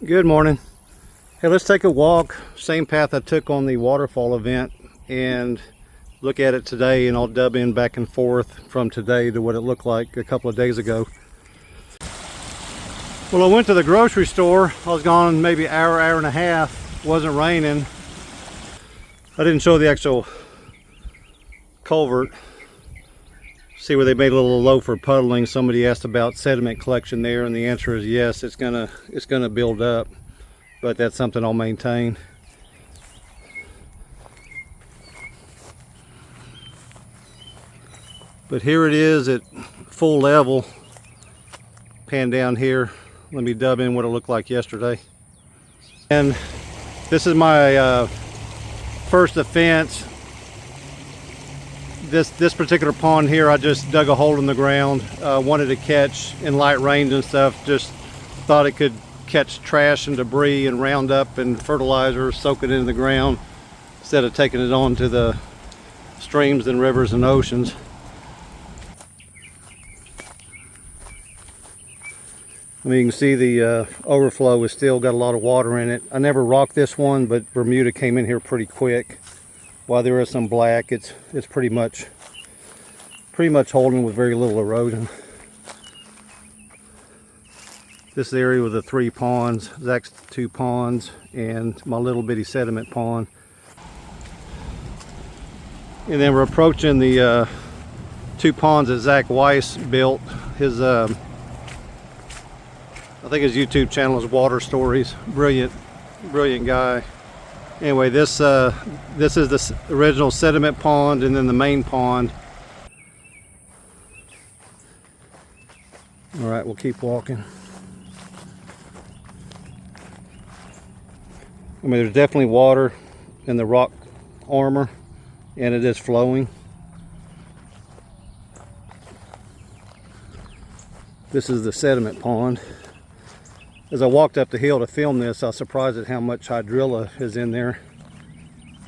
Good morning. Hey, let's take a walk, same path I took on the waterfall event, and look at it today, and I'll dub in back and forth from today to what it looked like a couple of days ago. Well, I went to the grocery store. I was gone maybe an hour and a half. It wasn't raining. I didn't show the actual culvert. See where they made a little low for puddling. Somebody asked about sediment collection there, and the answer is yes, it's gonna build up, but that's something I'll maintain. But here it is at full level. Pan down here. Let me dub in what it looked like yesterday. And this is my first offense. This particular pond here, I just dug a hole in the ground. Wanted to catch in light rains and stuff. Just thought it could catch trash and debris and Roundup and fertilizer, soak it into the ground instead of taking it on to the streams and rivers and oceans. I mean, you can see the overflow has still got a lot of water in it. I never rocked this one, but Bermuda came in here pretty quick. While there is some black, it's pretty much holding with very little erosion. This area with the 3 ponds, Zach's 2 ponds, and my little bitty sediment pond. And then we're approaching the 2 ponds that Zach Weiss built. His I think his YouTube channel is Water Stories. Brilliant guy. Anyway, this is the original sediment pond, and then the main pond. All right, we'll keep walking. I mean, there's definitely water in the rock armor, and it is flowing. This is the sediment pond. As I walked up the hill to film this, I was surprised at how much hydrilla is in there.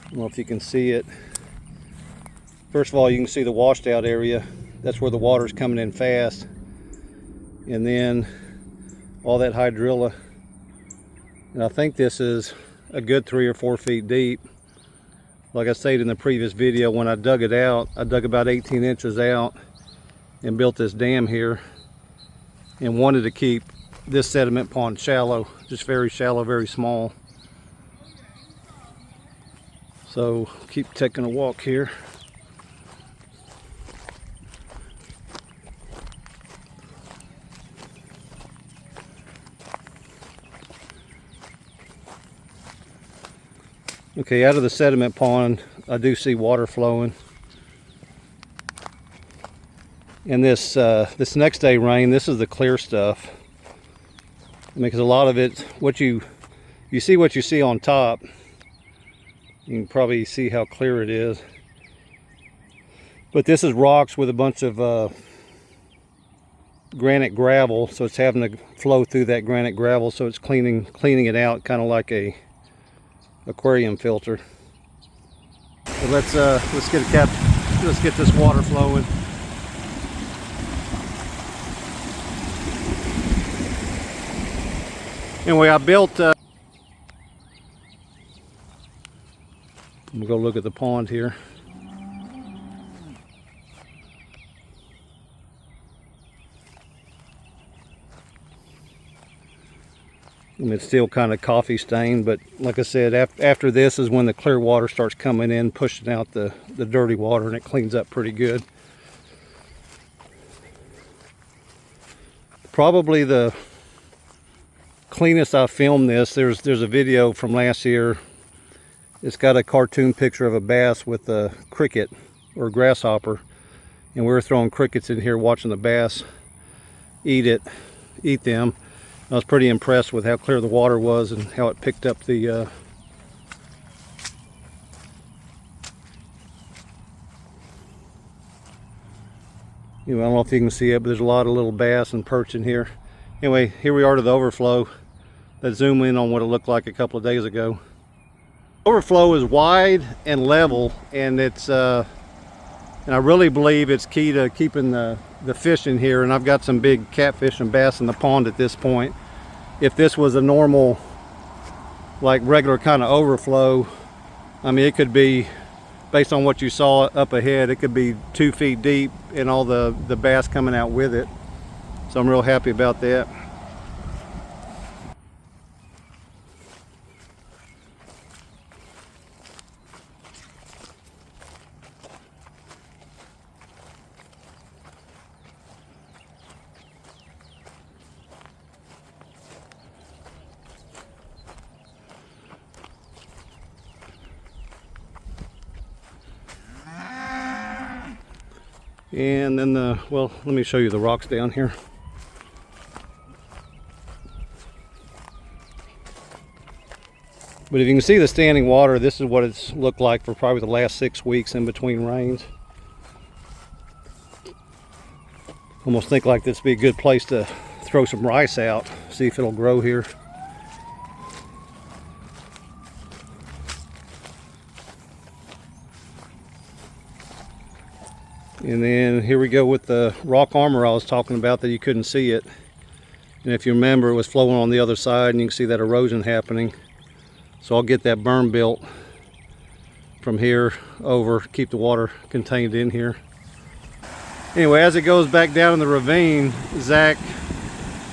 I don't know if you can see it. First of all, you can see the washed out area. That's where the water's coming in fast. And then all that hydrilla. And I think this is a good 3 or 4 feet deep. Like I stated in the previous video, when I dug it out, I dug about 18 inches out and built this dam here and wanted to keep this sediment pond shallow, just very shallow, very small. So keep taking a walk here. Okay, out of the sediment pond, I do see water flowing. And this next day rain, this is the clear stuff. Because a lot of it, you see what you see on top. You can probably see how clear it is. But this is rocks with a bunch of granite gravel, so it's having to flow through that granite gravel, so it's cleaning it out, kind of like a aquarium filter. So let's get this water flowing. Anyway, I built, I'm gonna go look at the pond here. And it's still kind of coffee stained, but like I said, after this is when the clear water starts coming in, pushing out the dirty water, and it cleans up pretty good. Probably the cleanest I filmed this. There's a video from last year. It's got a cartoon picture of a bass with a cricket or a grasshopper, and we were throwing crickets in here, watching the bass eat them. I was pretty impressed with how clear the water was and how it picked up the I don't know if you can see it, but there's a lot of little bass and perch in here. Anyway, here we are to the overflow. Let's zoom in on what it looked like a couple of days ago. Overflow is wide and level, and it's and I really believe it's key to keeping the fish in here. And I've got some big catfish and bass in the pond at this point. If this was a normal like regular kind of overflow. I mean, it could be, based on what you saw up ahead, it could be 2 feet deep and all the bass coming out with it. So I'm real happy about that. And then well, let me show you the rocks down here. But if you can see the standing water, this is what it's looked like for probably the last 6 weeks in between rains. Almost think like this would be a good place to throw some rice out, see if it'll grow here. And then here we go with the rock armor I was talking about that you couldn't see it. And if you remember, it was flowing on the other side and you can see that erosion happening. So I'll get that berm built from here over, keep the water contained in here. Anyway, as it goes back down in the ravine, Zach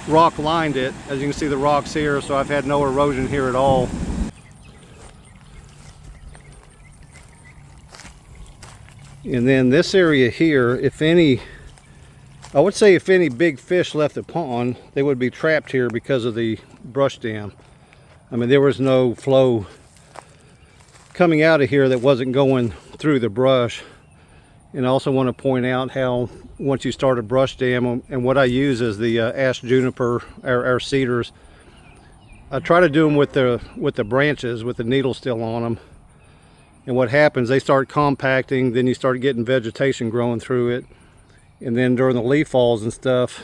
rock lined it. As you can see the rocks here, so I've had no erosion here at all. And then this area here, if any, I would say if any big fish left the pond, they would be trapped here because of the brush dam. I mean, there was no flow coming out of here that wasn't going through the brush. And I also want to point out how once you start a brush dam, and what I use is the ash juniper, our cedars. I try to do them with the branches, with the needles still on them. And what happens, they start compacting, then you start getting vegetation growing through it. And then during the leaf falls and stuff,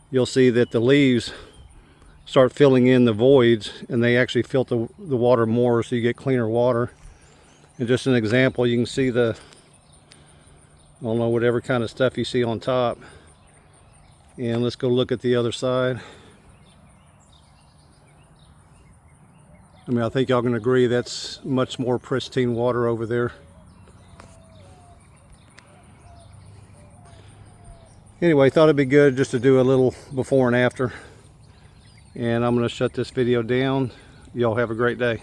you'll see that the leaves start filling in the voids, and they actually filter the water more, so you get cleaner water. And just an example, you can see the, I don't know, whatever kind of stuff you see on top. And let's go look at the other side. I mean, I think y'all can agree that's much more pristine water over there. Anyway, thought it'd be good just to do a little before and after. And I'm going to shut this video down. Y'all have a great day.